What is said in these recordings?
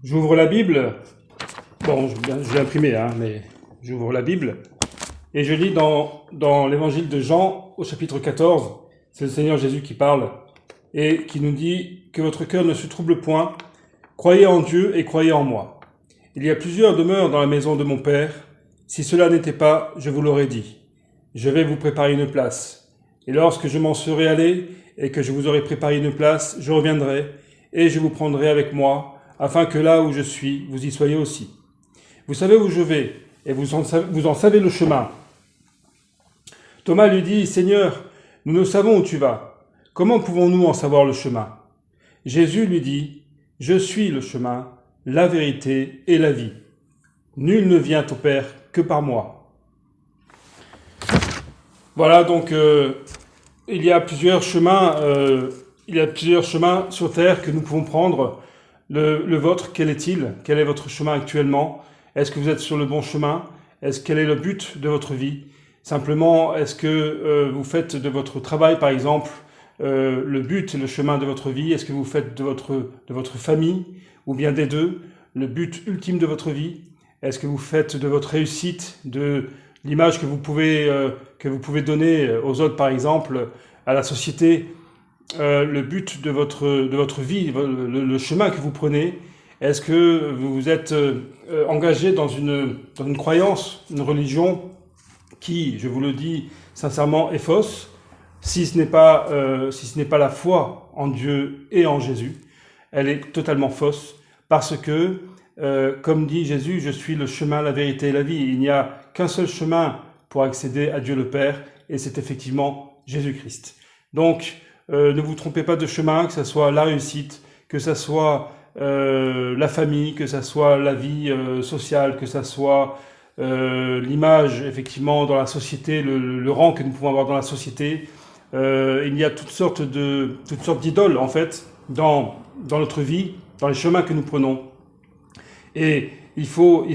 J'ouvre la Bible. Bon, je l'ai imprimé, hein, mais j'ouvre la Bible. Et je lis dans l'évangile de Jean, au chapitre 14. C'est le Seigneur Jésus qui parle et qui nous dit que votre cœur ne se trouble point. Croyez en Dieu et croyez en moi. Il y a plusieurs demeures dans la maison de mon Père. Si cela n'était pas, je vous l'aurais dit. Je vais vous préparer une place. Et lorsque je m'en serai allé et que je vous aurai préparé une place, je reviendrai et je vous prendrai avec moi, afin que là où je suis, vous y soyez aussi. Vous savez où je vais, et vous en savez le chemin. Thomas lui dit, Seigneur, nous ne savons où tu vas. Comment pouvons-nous en savoir le chemin? Jésus lui dit, je suis le chemin, la vérité et la vie. Nul ne vient au Père que par moi. Voilà, donc il y a plusieurs chemins sur terre que nous pouvons prendre. Le vôtre, quel est-il? Quel est votre chemin actuellement? Est-ce que vous êtes sur le bon chemin? Quel est le but de votre vie? Simplement, est-ce que vous faites de votre travail, par exemple, le but, le chemin de votre vie? Est-ce que vous faites de votre famille, ou bien des deux, le but ultime de votre vie? Est-ce que vous faites de votre réussite, de l'image que vous pouvez donner aux autres, par exemple, à la société, le but de votre vie, le chemin que vous prenez? Est-ce que vous vous êtes engagé dans une croyance, une religion qui, je vous le dis sincèrement, est fausse, si ce n'est pas la foi en Dieu et en Jésus? Elle est totalement fausse, parce que, comme dit Jésus, je suis le chemin, la vérité et la vie. Il n'y a qu'un seul chemin pour accéder à Dieu le Père, et c'est effectivement Jésus-Christ. Donc, ne vous trompez pas de chemin, que ce soit la réussite, que ce soit la famille, que ce soit la vie sociale, que ce soit l'image, effectivement, dans la société, le rang que nous pouvons avoir dans la société. Il y a toutes sortes d'idoles, en fait, dans notre vie, dans les chemins que nous prenons. Et il faut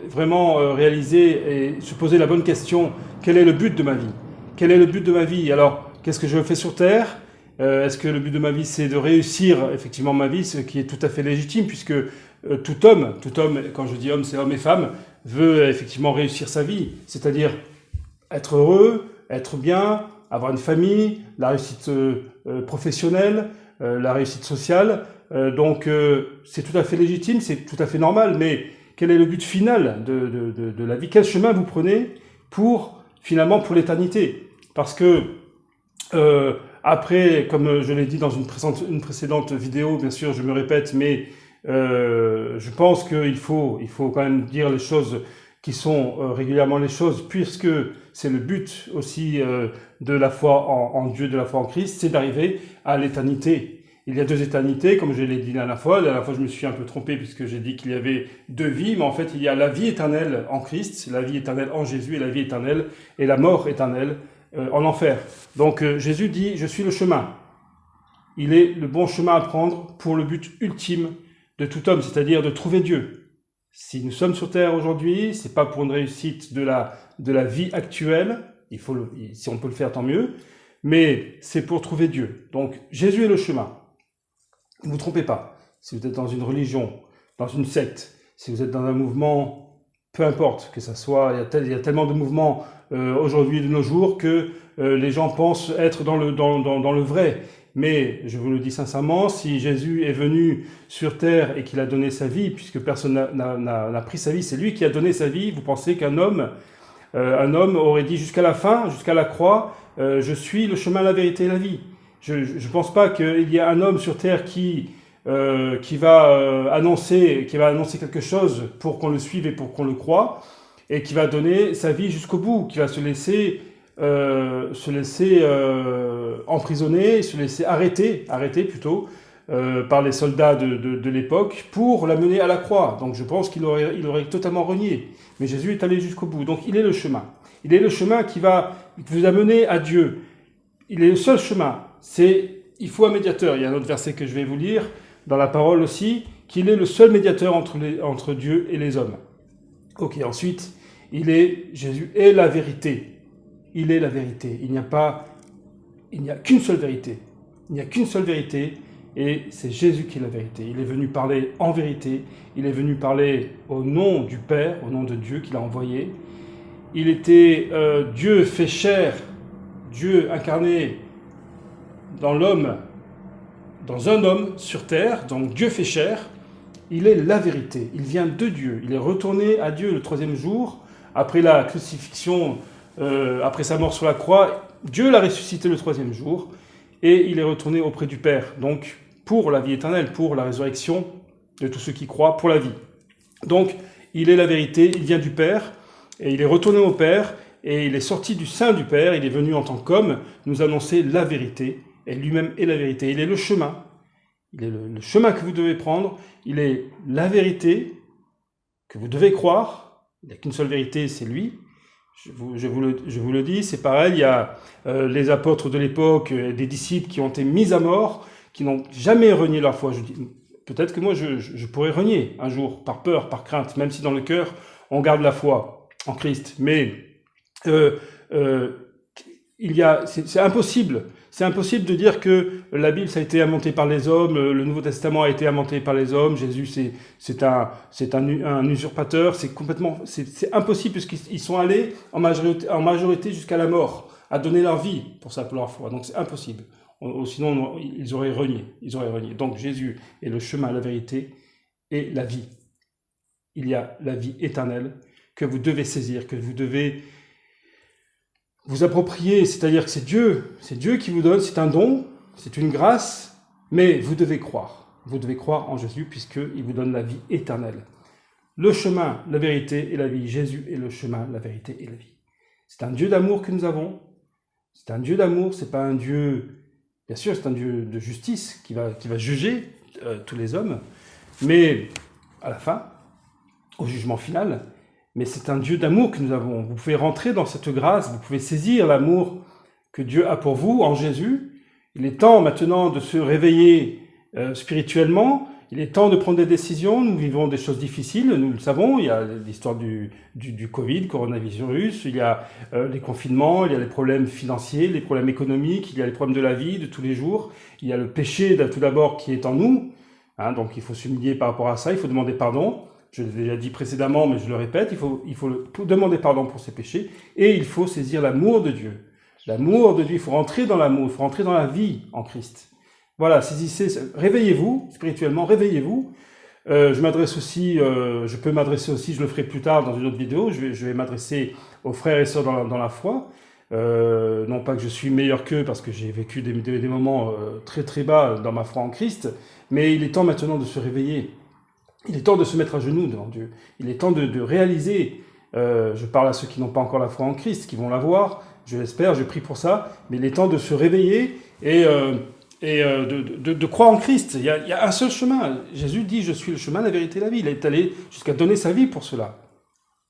vraiment réaliser et se poser la bonne question. Quel est le but de ma vie? Quel est le but de ma vie? Alors, qu'est-ce que je fais sur Terre? Est-ce que le but de ma vie, c'est de réussir effectivement ma vie, ce qui est tout à fait légitime, puisque tout homme, quand je dis homme, c'est homme et femme, veut effectivement réussir sa vie, c'est-à-dire être heureux, être bien, avoir une famille, la réussite professionnelle, la réussite sociale. Donc c'est tout à fait légitime, c'est tout à fait normal, mais quel est le but final de la vie? Quel chemin vous prenez finalement pour l'éternité? Parce que après, comme je l'ai dit dans une précédente vidéo, bien sûr, je me répète, mais je pense qu'il faut quand même dire les choses qui sont régulièrement les choses, puisque c'est le but aussi de la foi en Dieu, de la foi en Christ, c'est d'arriver à l'éternité. Il y a deux éternités, comme je l'ai dit la dernière fois. La dernière fois, je me suis un peu trompé puisque j'ai dit qu'il y avait deux vies, mais en fait, il y a la vie éternelle en Christ, la vie éternelle en Jésus et la vie éternelle et la mort éternelle en enfer. Donc Jésus dit, je suis le chemin. Il est le bon chemin à prendre pour le but ultime de tout homme, c'est-à-dire de trouver Dieu. Si nous sommes sur terre aujourd'hui, c'est pas pour une réussite de la vie actuelle, si on peut le faire, tant mieux, mais c'est pour trouver Dieu. Donc Jésus est le chemin. Ne vous trompez pas. Si vous êtes dans une religion, dans une secte, si vous êtes dans un mouvement, peu importe que ça soit, il y a tellement de mouvements aujourd'hui de nos jours que les gens pensent être dans le vrai. Mais je vous le dis sincèrement, si Jésus est venu sur terre et qu'il a donné sa vie, puisque personne n'a pris sa vie, c'est lui qui a donné sa vie, vous pensez qu'un homme aurait dit jusqu'à la fin, jusqu'à la croix, je suis le chemin, la vérité et la vie. Je ne pense pas qu'il y ait un homme sur terre qui va annoncer quelque chose pour qu'on le suive et pour qu'on le croie, et qui va donner sa vie jusqu'au bout, qui va se laisser emprisonner, se laisser arrêter plutôt, par les soldats de l'époque pour l'amener à la croix. Donc je pense qu'il aurait totalement renié. Mais Jésus est allé jusqu'au bout. Donc il est le chemin. Il est le chemin qui va vous amener à Dieu. Il est le seul chemin. Il faut un médiateur. Il y a un autre verset que je vais vous lire dans la parole aussi, qu'il est le seul médiateur entre Dieu et les hommes. Ok, ensuite, Jésus est la vérité. Il est la vérité. Il n'y a qu'une seule vérité. Il n'y a qu'une seule vérité, et c'est Jésus qui est la vérité. Il est venu parler en vérité, il est venu parler au nom du Père, au nom de Dieu qu'il a envoyé. Il était Dieu fait chair, Dieu incarné dans l'homme, dans un homme sur terre, donc Dieu fait chair. Il est la vérité, il vient de Dieu, il est retourné à Dieu le troisième jour, après la crucifixion, après sa mort sur la croix. Dieu l'a ressuscité le troisième jour, et il est retourné auprès du Père, donc pour la vie éternelle, pour la résurrection de tous ceux qui croient, pour la vie. Donc, il est la vérité, il vient du Père, et il est retourné au Père, et il est sorti du sein du Père, il est venu en tant qu'homme nous annoncer la vérité, et lui-même est la vérité. Il est le chemin, il est le chemin que vous devez prendre, il est la vérité que vous devez croire, il n'y a qu'une seule vérité, c'est lui. Je vous le dis, c'est pareil, il y a les apôtres de l'époque, des disciples qui ont été mis à mort, qui n'ont jamais renié leur foi. Je dis, peut-être que moi je pourrais renier un jour, par peur, par crainte, même si dans le cœur on garde la foi en Christ. Mais c'est impossible. C'est impossible de dire que la Bible ça a été inventée par les hommes, le Nouveau Testament a été inventé par les hommes, Jésus c'est un usurpateur, c'est impossible puisqu'ils sont allés en majorité jusqu'à la mort, à donner leur vie pour ça, pour leur foi. Donc c'est impossible. Sinon ils auraient renié. Donc Jésus est le chemin, la vérité et la vie. Il y a la vie éternelle que vous devez saisir, que vous devez vous approprier, c'est-à-dire que c'est Dieu qui vous donne, c'est un don, c'est une grâce, mais vous devez croire en Jésus puisqu'il vous donne la vie éternelle. Le chemin, la vérité et la vie, Jésus est le chemin, la vérité et la vie. C'est un Dieu d'amour que nous avons, c'est un Dieu d'amour, c'est pas un Dieu, bien sûr c'est un Dieu de justice qui va juger tous les hommes, mais à la fin, au jugement final, mais c'est un Dieu d'amour que nous avons. Vous pouvez rentrer dans cette grâce, vous pouvez saisir l'amour que Dieu a pour vous en Jésus. Il est temps maintenant de se réveiller spirituellement. Il est temps de prendre des décisions. Nous vivons des choses difficiles, nous le savons. Il y a l'histoire du Covid, coronavirus, il y a les confinements, il y a les problèmes financiers, les problèmes économiques, il y a les problèmes de la vie de tous les jours. Il y a le péché tout d'abord qui est en nous. Donc il faut s'humilier par rapport à ça, il faut demander pardon. Je l'ai déjà dit précédemment, mais je le répète, il faut demander pardon pour ses péchés, et il faut saisir l'amour de Dieu. L'amour de Dieu, il faut rentrer dans l'amour, il faut rentrer dans la vie en Christ. Voilà, saisissez, réveillez-vous, spirituellement, réveillez-vous. Je peux m'adresser aussi, je le ferai plus tard dans une autre vidéo, je vais m'adresser aux frères et sœurs dans la foi. Non pas que je suis meilleur qu'eux, parce que j'ai vécu des moments très très bas dans ma foi en Christ, mais il est temps maintenant de se réveiller. Il est temps de se mettre à genoux devant Dieu. Il est temps de réaliser, je parle à ceux qui n'ont pas encore la foi en Christ, qui vont l'avoir, je l'espère, je prie pour ça, mais il est temps de se réveiller et de croire en Christ. Il y a un seul chemin. Jésus dit, je suis le chemin, la vérité et la vie. Il est allé jusqu'à donner sa vie pour cela,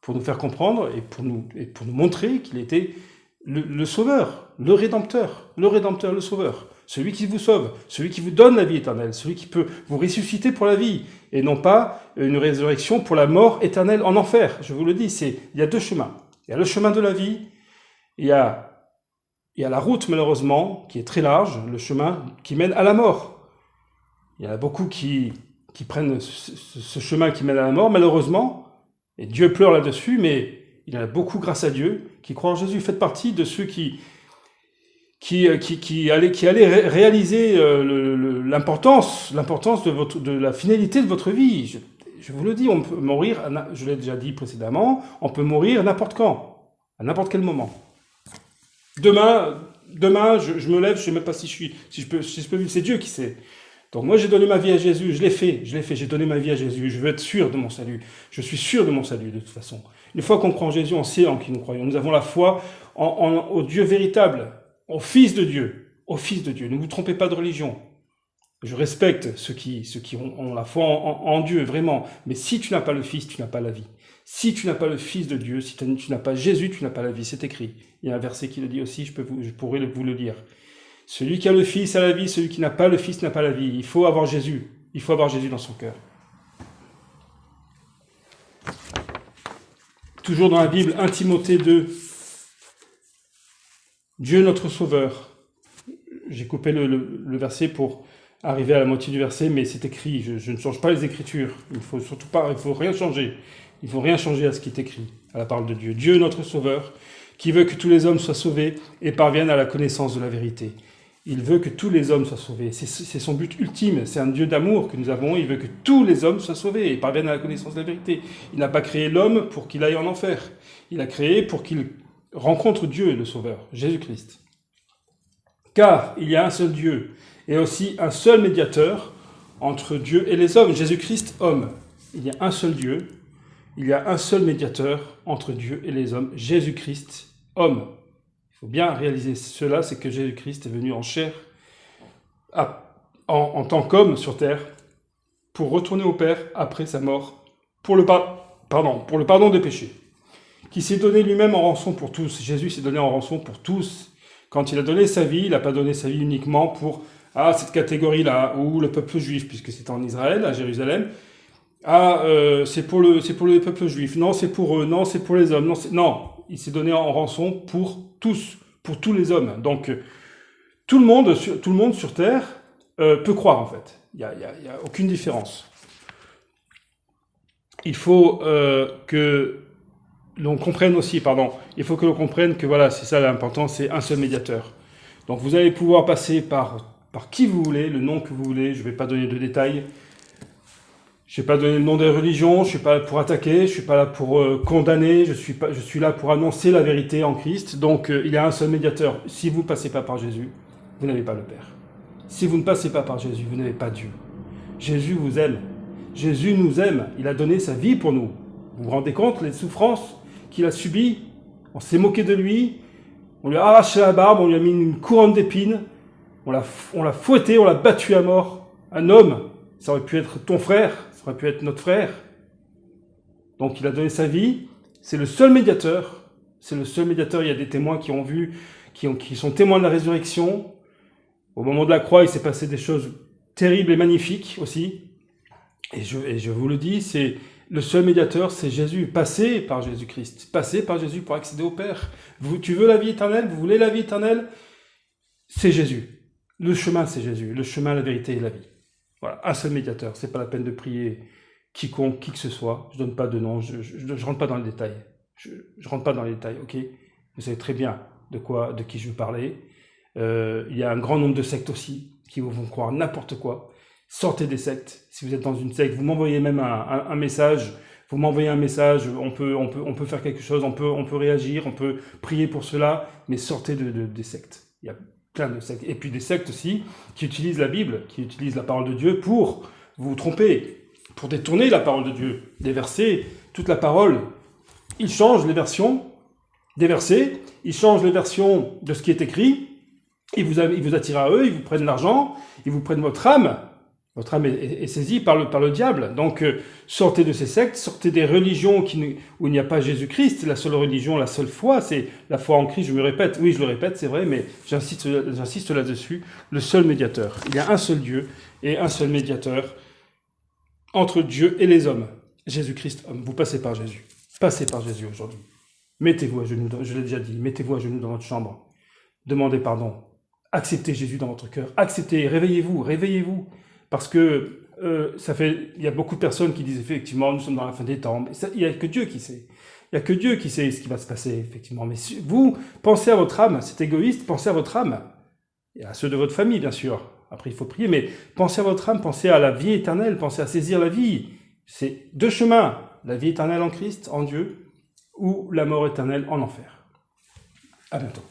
pour nous faire comprendre et pour nous montrer qu'il était le Sauveur, le Rédempteur, le Sauveur. Celui qui vous sauve, celui qui vous donne la vie éternelle, celui qui peut vous ressusciter pour la vie, et non pas une résurrection pour la mort éternelle en enfer. Je vous le dis, il y a deux chemins. Il y a le chemin de la vie, il y a la route, malheureusement, qui est très large, le chemin qui mène à la mort. Il y en a beaucoup qui prennent ce chemin qui mène à la mort, malheureusement, et Dieu pleure là-dessus, mais il y en a beaucoup, grâce à Dieu, qui croient en Jésus. Faites partie de ceux qui allait réaliser l'importance de la finalité de votre vie. Je vous le dis, on peut mourir, je l'ai déjà dit précédemment, on peut mourir n'importe quand, à n'importe quel moment. Demain, je me lève, je ne sais même pas si je peux vivre, c'est Dieu qui sait. Donc moi j'ai donné ma vie à Jésus, je l'ai fait, j'ai donné ma vie à Jésus, je veux être sûr de mon salut, je suis sûr de mon salut de toute façon. Une fois qu'on croit en Jésus, on sait en qui nous croyons, nous avons la foi au Dieu véritable, au Fils de Dieu, ne vous trompez pas de religion. Je respecte ceux qui ont la foi en Dieu, vraiment, mais si tu n'as pas le Fils, tu n'as pas la vie. Si tu n'as pas le Fils de Dieu, si tu n'as pas Jésus, tu n'as pas la vie, c'est écrit. Il y a un verset qui le dit aussi, je pourrais vous le dire. Celui qui a le Fils a la vie, celui qui n'a pas le Fils n'a pas la vie. Il faut avoir Jésus. Il faut avoir Jésus dans son cœur. Toujours dans la Bible, 1 Timothée 2. Dieu notre Sauveur. J'ai coupé le verset pour arriver à la moitié du verset, mais c'est écrit. Je ne change pas les Écritures. Il faut rien changer. Il faut rien changer à ce qui est écrit, à la parole de Dieu. Dieu, notre Sauveur, qui veut que tous les hommes soient sauvés et parviennent à la connaissance de la vérité. Il veut que tous les hommes soient sauvés. C'est son but ultime. C'est un Dieu d'amour que nous avons. Il veut que tous les hommes soient sauvés et parviennent à la connaissance de la vérité. Il n'a pas créé l'homme pour qu'il aille en enfer. Il a créé pour qu'il rencontre Dieu, le Sauveur, Jésus-Christ. Car il y a un seul Dieu et aussi un seul médiateur entre Dieu et les hommes, Jésus-Christ, homme. Il y a un seul Dieu, il y a un seul médiateur entre Dieu et les hommes, Jésus-Christ, homme. Il faut bien réaliser cela, c'est que Jésus-Christ est venu en chair, en tant qu'homme sur terre, pour retourner au Père après sa mort, pour le pardon des péchés, qui s'est donné lui-même en rançon pour tous. Jésus s'est donné en rançon pour tous. Quand il a donné sa vie, il n'a pas donné sa vie uniquement pour cette catégorie-là, ou le peuple juif, puisque c'est en Israël, à Jérusalem. C'est pour le peuple juif. Non, c'est pour eux. Non, c'est pour les hommes. Non, il s'est donné en rançon pour tous les hommes. Donc, tout le monde sur terre peut croire, en fait. Il y a aucune différence. Il faut que l'on comprenne aussi, que voilà, c'est ça l'important, c'est un seul médiateur. Donc, vous allez pouvoir passer par qui vous voulez, le nom que vous voulez. Je ne vais pas donner de détails. Je ne vais pas donner le nom des religions, je ne suis pas là pour attaquer, je ne suis pas là pour condamner, je suis là pour annoncer la vérité en Christ. Donc il y a un seul médiateur. Si vous ne passez pas par Jésus, vous n'avez pas le Père. Si vous ne passez pas par Jésus, vous n'avez pas Dieu. Jésus vous aime. Jésus nous aime. Il a donné sa vie pour nous. Vous vous rendez compte, les souffrances qu'il a subies? On s'est moqué de lui, on lui a arraché la barbe, on lui a mis une couronne d'épines, on l'a fouetté, on l'a battu à mort. Un homme, ça aurait pu être ton frère, ça aurait pu être notre frère. Donc il a donné sa vie, c'est le seul médiateur. Il y a des témoins qui ont vu, qui sont témoins de la résurrection. Au moment de la croix, il s'est passé des choses terribles et magnifiques aussi. Et je vous le dis, c'est le seul médiateur, c'est Jésus. Passez par Jésus-Christ. Passez par Jésus pour accéder au Père. Tu veux la vie éternelle? Vous voulez la vie éternelle? C'est Jésus. Le chemin, c'est Jésus. Le chemin, la vérité et la vie. Voilà, un seul médiateur. C'est pas la peine de prier quiconque, qui que ce soit. Je donne pas de nom, je rentre pas dans les détails. Je rentre pas dans les détails, ok? Vous savez très bien de qui je veux parler. Il y a un grand nombre de sectes aussi qui vous font croire n'importe quoi. Sortez des sectes. Si vous êtes dans une secte, vous m'envoyez même un message. Vous m'envoyez un message. On peut faire quelque chose. On peut réagir. On peut prier pour cela. Mais sortez des sectes. Il y a plein de sectes. Et puis des sectes aussi qui utilisent la Bible, qui utilisent la parole de Dieu pour vous tromper, pour détourner la parole de Dieu. Des versets, toute la parole. Ils changent les versions des versets. Ils changent les versions de ce qui est écrit. Ils vous attirent à eux. Ils vous prennent l'argent. Ils vous prennent votre âme. Votre âme est saisie par le diable. Donc, sortez de ces sectes, sortez des religions où il n'y a pas Jésus-Christ. La seule religion, la seule foi, c'est la foi en Christ. Je me répète, oui, je le répète, c'est vrai, mais j'insiste là-dessus. Le seul médiateur. Il y a un seul Dieu et un seul médiateur entre Dieu et les hommes. Jésus-Christ, homme. Vous passez par Jésus. Passez par Jésus aujourd'hui. Mettez-vous à genoux, je l'ai déjà dit, mettez-vous à genoux dans votre chambre. Demandez pardon. Acceptez Jésus dans votre cœur. Acceptez, réveillez-vous. Parce que il y a beaucoup de personnes qui disent effectivement nous sommes dans la fin des temps. Mais il n'y a que Dieu qui sait. Il n'y a que Dieu qui sait ce qui va se passer, effectivement. Mais si vous pensez à votre âme, c'est égoïste, pensez à votre âme. Et à ceux de votre famille, bien sûr. Après, il faut prier, mais pensez à votre âme, pensez à la vie éternelle, pensez à saisir la vie. C'est deux chemins. La vie éternelle en Christ, en Dieu, ou la mort éternelle en enfer. À bientôt.